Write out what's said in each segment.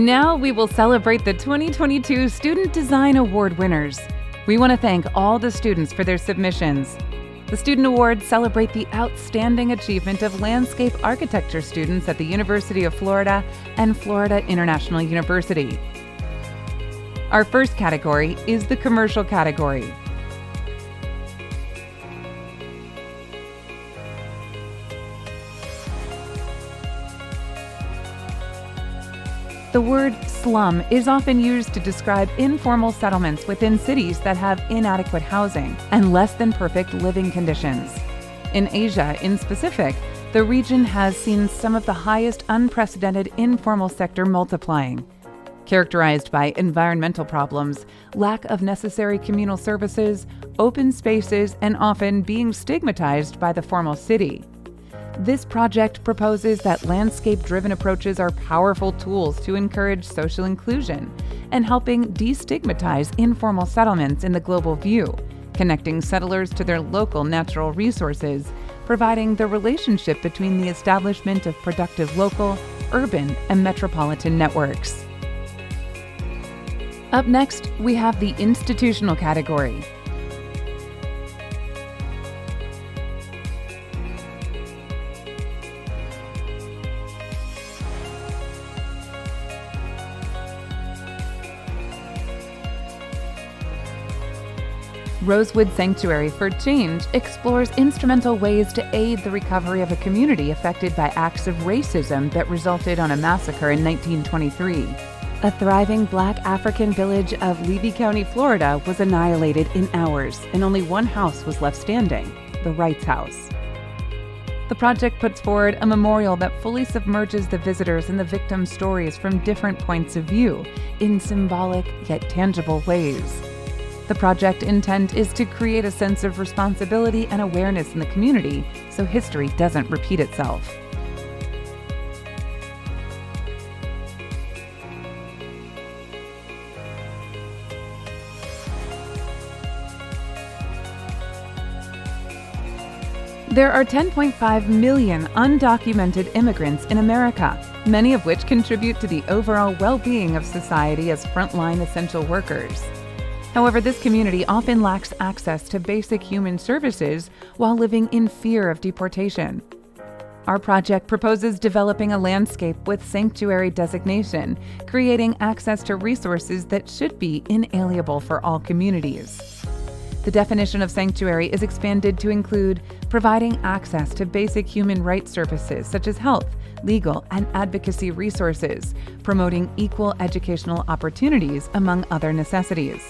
Now we will celebrate the 2022 Student Design Award winners. We want to thank all the students for their submissions. The Student Awards celebrate the outstanding achievement of landscape architecture students at the University of Florida and Florida International University. Our first category is the commercial category. The word slum is often used to describe informal settlements within cities that have inadequate housing and less than perfect living conditions. In Asia, in specific, the region has seen some of the highest unprecedented informal sector multiplying, characterized by environmental problems, lack of necessary communal services, open spaces, and often being stigmatized by the formal city. This project proposes that landscape-driven approaches are powerful tools to encourage social inclusion and helping destigmatize informal settlements in the global view, connecting settlers to their local natural resources, providing the relationship between the establishment of productive local, urban, and metropolitan networks. Up next, we have the institutional category. Rosewood Sanctuary for Change explores instrumental ways to aid the recovery of a community affected by acts of racism that resulted on a massacre in 1923. A thriving Black African village of Levy County, Florida was annihilated in hours, and only one house was left standing, the Wrights House. The project puts forward a memorial that fully submerges the visitors in the victims' stories from different points of view, in symbolic yet tangible ways. The project intent is to create a sense of responsibility and awareness in the community so history doesn't repeat itself. There are 10.5 million undocumented immigrants in America, many of which contribute to the overall well-being of society as frontline essential workers. However, this community often lacks access to basic human services while living in fear of deportation. Our project proposes developing a landscape with sanctuary designation, creating access to resources that should be inalienable for all communities. The definition of sanctuary is expanded to include providing access to basic human rights services such as health, legal, and advocacy resources, promoting equal educational opportunities, among other necessities.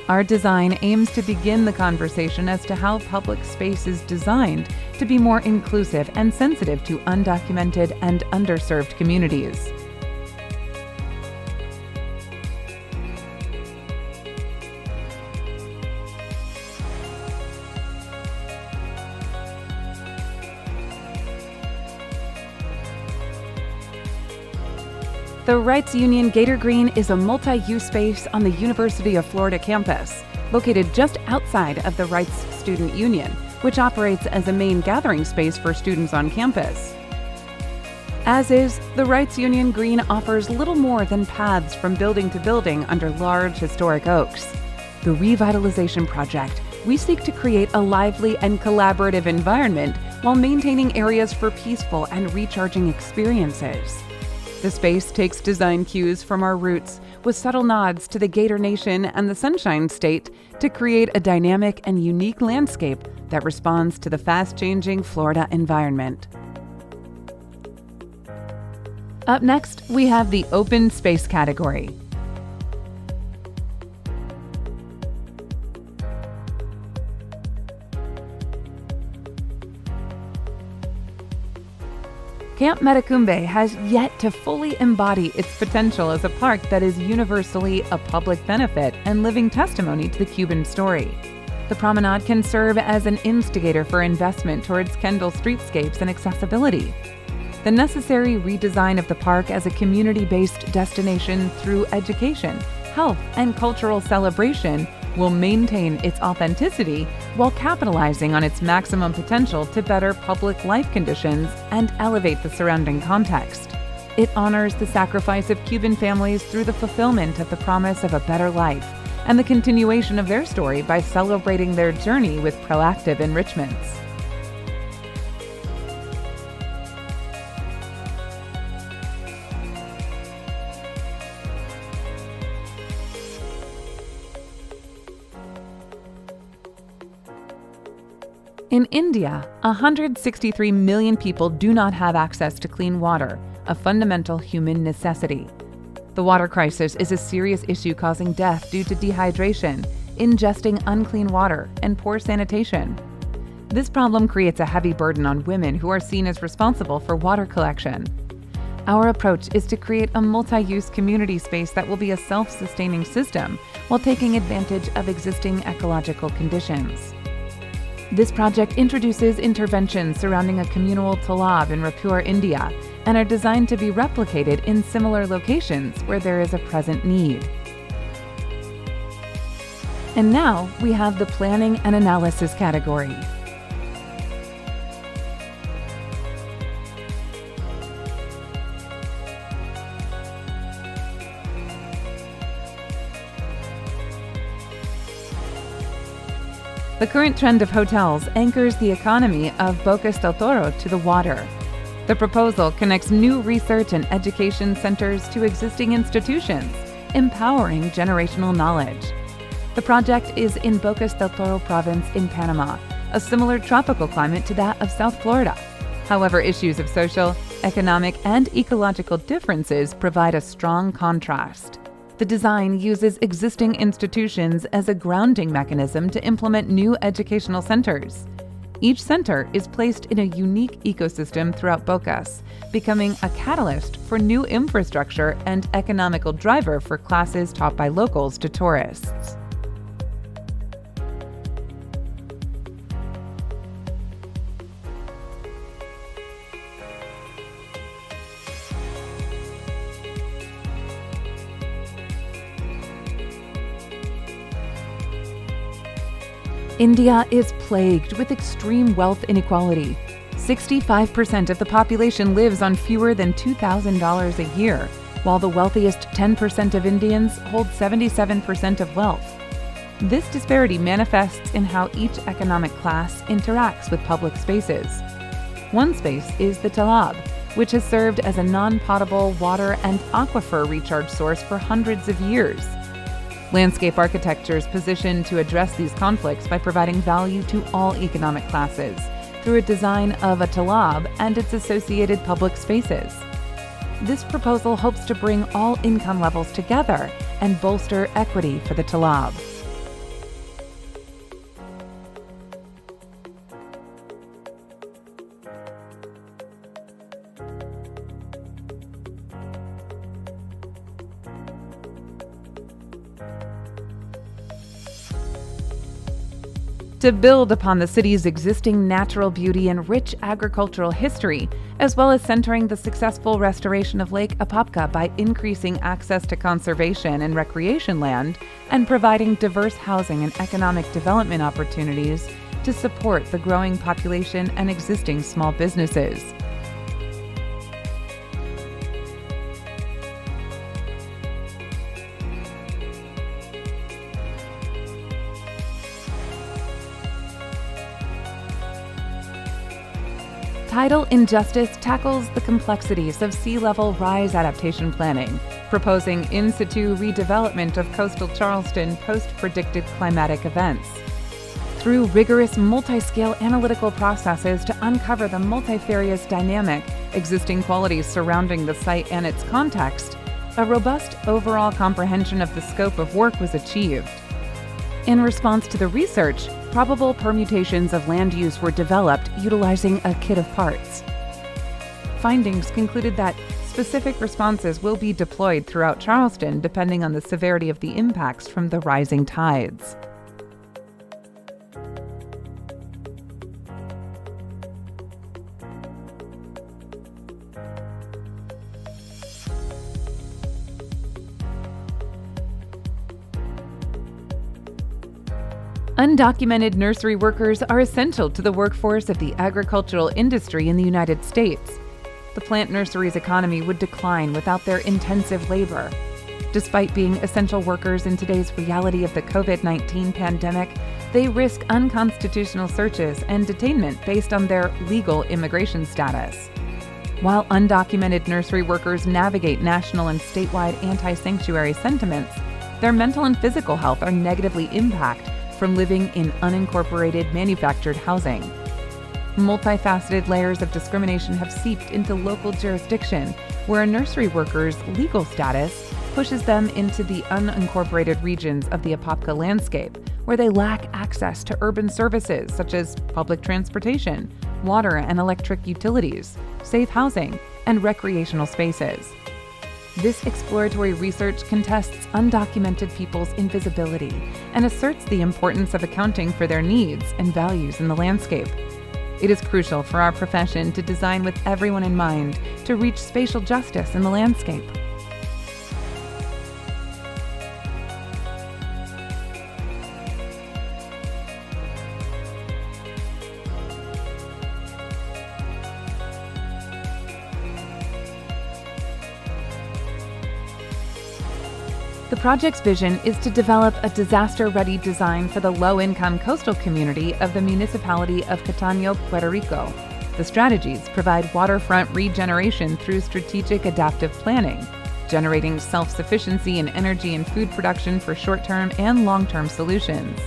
Our design aims to begin the conversation as to how public space is designed to be more inclusive and sensitive to undocumented and underserved communities. The Wrights Union Gator Green is a multi-use space on the University of Florida campus, located just outside of the Wrights Student Union, which operates as a main gathering space for students on campus. As is, the Wrights Union Green offers little more than paths from building to building under large historic oaks. The Revitalization Project, we seek to create a lively and collaborative environment while maintaining areas for peaceful and recharging experiences. The space takes design cues from our roots with subtle nods to the Gator Nation and the Sunshine State to create a dynamic and unique landscape that responds to the fast-changing Florida environment. Up next, we have the open space category. Camp Metacumbe has yet to fully embody its potential as a park that is universally a public benefit and living testimony to the Cuban story. The promenade can serve as an instigator for investment towards Kendall streetscapes and accessibility. The necessary redesign of the park as a community-based destination through education, health, and cultural celebration will maintain its authenticity while capitalizing on its maximum potential to better public life conditions and elevate the surrounding context. It honors the sacrifice of Cuban families through the fulfillment of the promise of a better life and the continuation of their story by celebrating their journey with proactive enrichments. In India, 163 million people do not have access to clean water, a fundamental human necessity. The water crisis is a serious issue causing death due to dehydration, ingesting unclean water, and poor sanitation. This problem creates a heavy burden on women who are seen as responsible for water collection. Our approach is to create a multi-use community space that will be a self-sustaining system while taking advantage of existing ecological conditions. This project introduces interventions surrounding a communal talab in Raipur, India, and are designed to be replicated in similar locations where there is a present need. And now we have the planning and analysis category. The current trend of hotels anchors the economy of Bocas del Toro to the water. The proposal connects new research and education centers to existing institutions, empowering generational knowledge. The project is in Bocas del Toro province in Panama, a similar tropical climate to that of South Florida. However, issues of social, economic, and ecological differences provide a strong contrast. The design uses existing institutions as a grounding mechanism to implement new educational centers. Each center is placed in a unique ecosystem throughout Bocas, becoming a catalyst for new infrastructure and economical driver for classes taught by locals to tourists. India is plagued with extreme wealth inequality. 65% of the population lives on fewer than $2,000 a year, while the wealthiest 10% of Indians hold 77% of wealth. This disparity manifests in how each economic class interacts with public spaces. One space is the talab, which has served as a non-potable water and aquifer recharge source for hundreds of years. Landscape architecture is positioned to address these conflicts by providing value to all economic classes through a design of a talab and its associated public spaces. This proposal hopes to bring all income levels together and bolster equity for the talab. To build upon the city's existing natural beauty and rich agricultural history, as well as centering the successful restoration of Lake Apopka by increasing access to conservation and recreation land and providing diverse housing and economic development opportunities to support the growing population and existing small businesses. Tidal Injustice tackles the complexities of sea level rise adaptation planning, proposing in situ redevelopment of coastal Charleston post-predicted climatic events. Through rigorous multi-scale analytical processes to uncover the multifarious dynamic existing qualities surrounding the site and its context, a robust overall comprehension of the scope of work was achieved. In response to the research, probable permutations of land use were developed utilizing a kit of parts. Findings concluded that specific responses will be deployed throughout Charleston depending on the severity of the impacts from the rising tides. Undocumented nursery workers are essential to the workforce of the agricultural industry in the United States. the plant nursery's economy would decline without their intensive labor. Despite being essential workers in today's reality of the COVID-19 pandemic, they risk unconstitutional searches and detainment based on their legal immigration status. While undocumented nursery workers navigate national and statewide anti-sanctuary sentiments, their mental and physical health are negatively impacted from living in unincorporated manufactured housing. Multifaceted layers of discrimination have seeped into local jurisdiction, where a nursery worker's legal status pushes them into the unincorporated regions of the Apopka landscape, where they lack access to urban services such as public transportation, water and electric utilities, safe housing, and recreational spaces. This exploratory research contests undocumented people's invisibility and asserts the importance of accounting for their needs and values in the landscape. It is crucial for our profession to design with everyone in mind to reach spatial justice in the landscape. The project's vision is to develop a disaster-ready design for the low-income coastal community of the municipality of Cataño, Puerto Rico. The strategies provide waterfront regeneration through strategic adaptive planning, generating self-sufficiency in energy and food production for short-term and long-term solutions.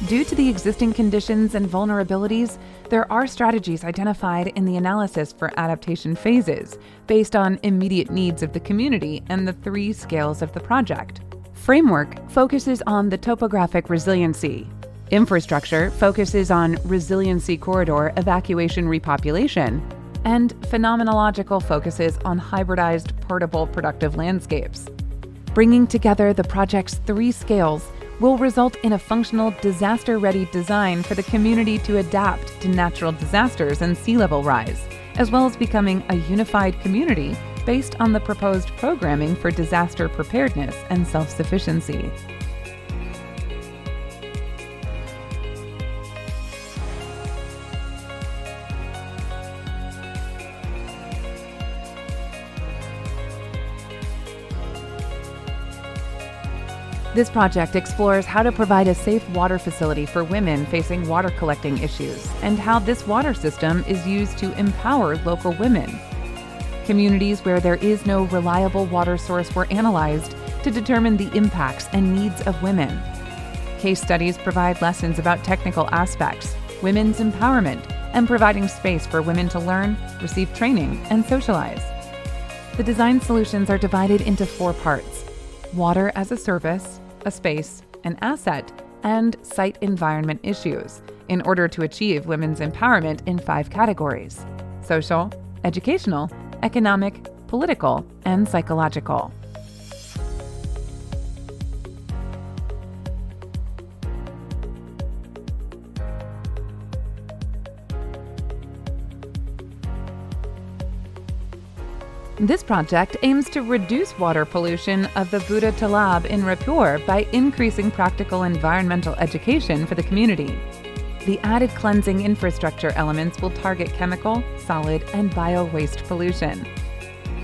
Due to the existing conditions and vulnerabilities, there are strategies identified in the analysis for adaptation phases based on immediate needs of the community and the 3 scales of the project. Framework focuses on the topographic resiliency. Infrastructure focuses on resiliency corridor evacuation repopulation, and phenomenological focuses on hybridized portable productive landscapes. Bringing together the project's 3 scales will result in a functional disaster-ready design for the community to adapt to natural disasters and sea level rise, as well as becoming a unified community based on the proposed programming for disaster preparedness and self-sufficiency. This project explores how to provide a safe water facility for women facing water collecting issues and how this water system is used to empower local women. Communities where there is no reliable water source were analyzed to determine the impacts and needs of women. Case studies provide lessons about technical aspects, women's empowerment, and providing space for women to learn, receive training, and socialize. The design solutions are divided into 4 parts: water as a service, a space, an asset, and site environment issues, in order to achieve women's empowerment in 5 categories: social, educational, economic, political, and psychological. This project aims to reduce water pollution of the Buda Talab in Raipur by increasing practical environmental education for the community. The added cleansing infrastructure elements will target chemical, solid, and bio-waste pollution.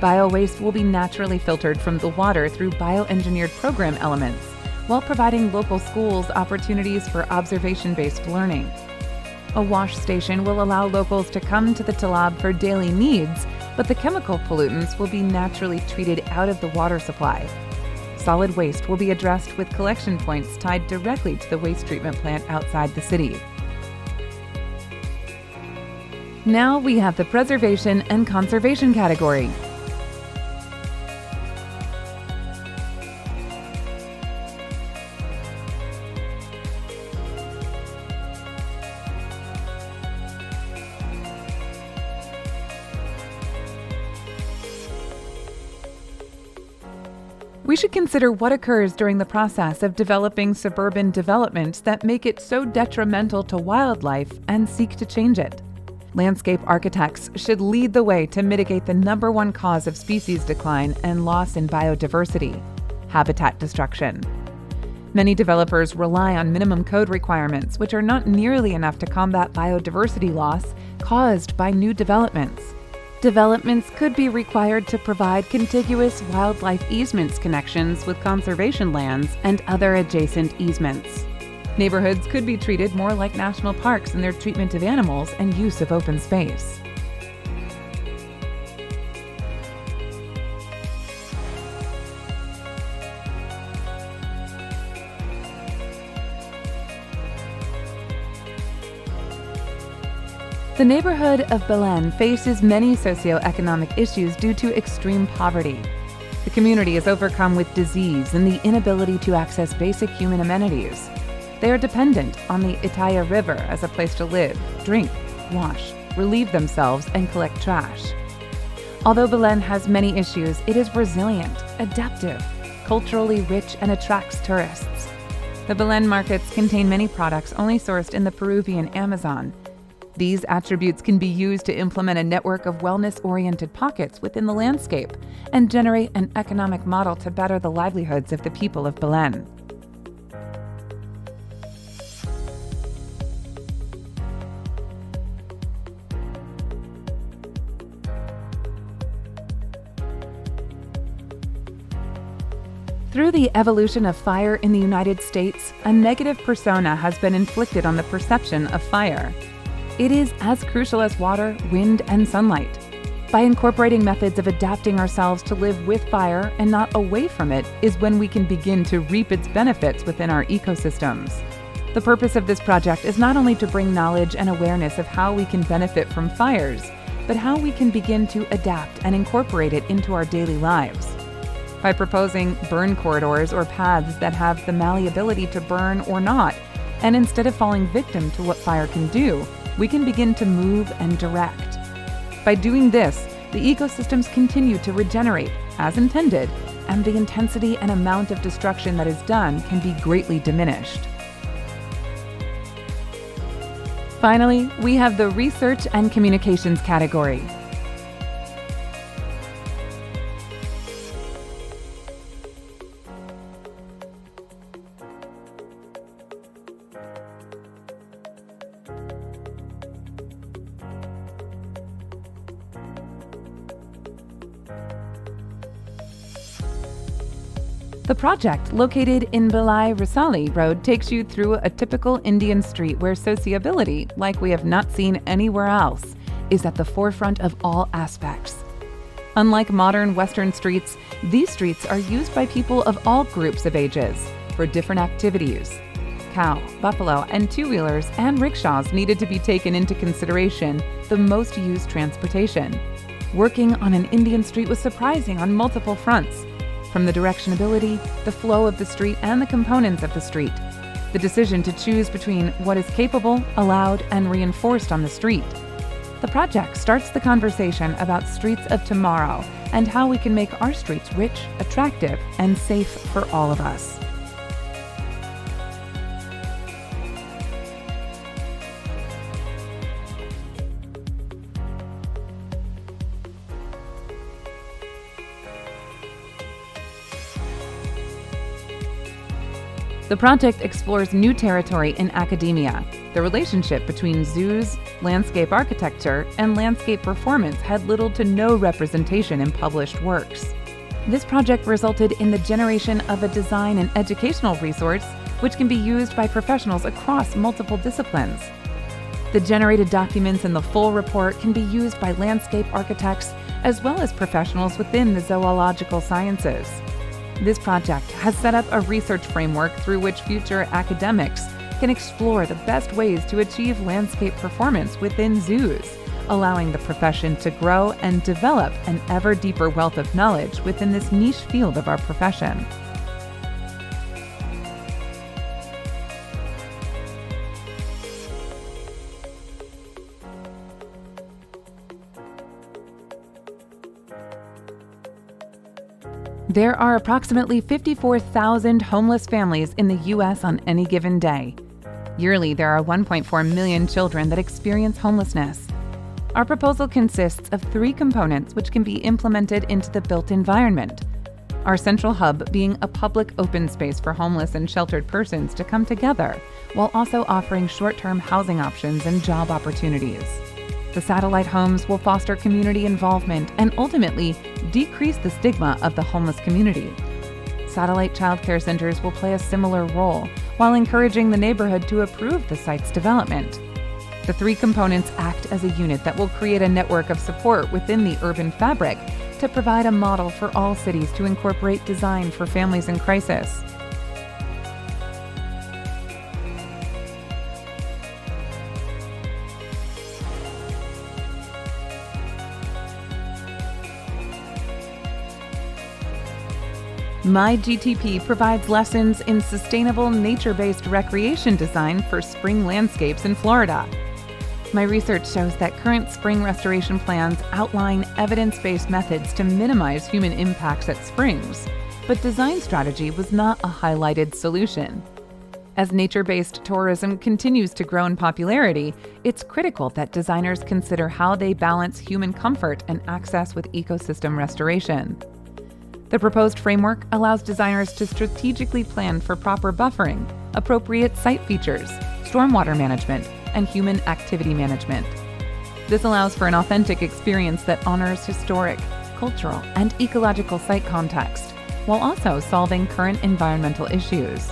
Bio-waste will be naturally filtered from the water through bioengineered program elements, while providing local schools opportunities for observation-based learning. A wash station will allow locals to come to the Talab for daily needs, but the chemical pollutants will be naturally treated out of the water supply. Solid waste will be addressed with collection points tied directly to the waste treatment plant outside the city. Now we have the preservation and conservation category. We should consider what occurs during the process of developing suburban developments that make it so detrimental to wildlife and seek to change it. Landscape architects should lead the way to mitigate the #1 cause of species decline and loss in biodiversity: habitat destruction. Many developers rely on minimum code requirements, which are not nearly enough to combat biodiversity loss caused by new developments. Developments could be required to provide contiguous wildlife easements connections with conservation lands and other adjacent easements. Neighborhoods could be treated more like national parks in their treatment of animals and use of open space. The neighborhood of Belen faces many socioeconomic issues due to extreme poverty. The community is overcome with disease and the inability to access basic human amenities. They are dependent on the Itaya River as a place to live, drink, wash, relieve themselves, and collect trash. Although Belen has many issues, it is resilient, adaptive, culturally rich, and attracts tourists. The Belen markets contain many products only sourced in the Peruvian Amazon. These attributes can be used to implement a network of wellness-oriented pockets within the landscape and generate an economic model to better the livelihoods of the people of Belen. Through the evolution of fire in the United States, a negative persona has been inflicted on the perception of fire. It is as crucial as water, wind, and sunlight. By incorporating methods of adapting ourselves to live with fire and not away from it is when we can begin to reap its benefits within our ecosystems. The purpose of this project is not only to bring knowledge and awareness of how we can benefit from fires, but how we can begin to adapt and incorporate it into our daily lives. By proposing burn corridors or paths that have the malleability to burn or not, and instead of falling victim to what fire can do, we can begin to move and direct. By doing this, the ecosystems continue to regenerate as intended, and the intensity and amount of destruction that is done can be greatly diminished. Finally, we have the Research and Communications category. The project, located in Balai Rasali Road, takes you through a typical Indian street where sociability, like we have not seen anywhere else, is at the forefront of all aspects. Unlike modern Western streets, these streets are used by people of all groups of ages for different activities. Cow, buffalo, and two-wheelers and rickshaws needed to be taken into consideration, the most used transportation. Working on an Indian street was surprising on multiple fronts, from the directionability, the flow of the street, and the components of the street. The decision to choose between what is capable, allowed, and reinforced on the street. The project starts the conversation about streets of tomorrow and how we can make our streets rich, attractive, and safe for all of us. The project explores new territory in academia. The relationship between zoos, landscape architecture, and landscape performance had little to no representation in published works. This project resulted in the generation of a design and educational resource which can be used by professionals across multiple disciplines. The generated documents in the full report can be used by landscape architects as well as professionals within the zoological sciences. This project has set up a research framework through which future academics can explore the best ways to achieve landscape performance within zoos, allowing the profession to grow and develop an ever deeper wealth of knowledge within this niche field of our profession. There are approximately 54,000 homeless families in the U.S. on any given day. Yearly, there are 1.4 million children that experience homelessness. Our proposal consists of 3 components which can be implemented into the built environment. Our central hub being a public open space for homeless and sheltered persons to come together, while also offering short-term housing options and job opportunities. The satellite homes will foster community involvement and ultimately decrease the stigma of the homeless community. Satellite childcare centers will play a similar role while encouraging the neighborhood to approve the site's development. The three components act as a unit that will create a network of support within the urban fabric to provide a model for all cities to incorporate design for families in crisis. MyGTP provides lessons in sustainable nature-based recreation design for spring landscapes in Florida. My research shows that current spring restoration plans outline evidence-based methods to minimize human impacts at springs, but design strategy was not a highlighted solution. As nature-based tourism continues to grow in popularity, it's critical that designers consider how they balance human comfort and access with ecosystem restoration. The proposed framework allows designers to strategically plan for proper buffering, appropriate site features, stormwater management, and human activity management. This allows for an authentic experience that honors historic, cultural, and ecological site context, while also solving current environmental issues.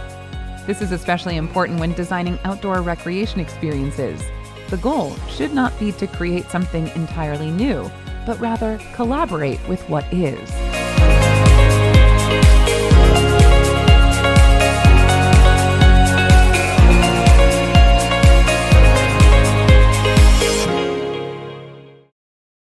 This is especially important when designing outdoor recreation experiences. The goal should not be to create something entirely new, but rather collaborate with what is.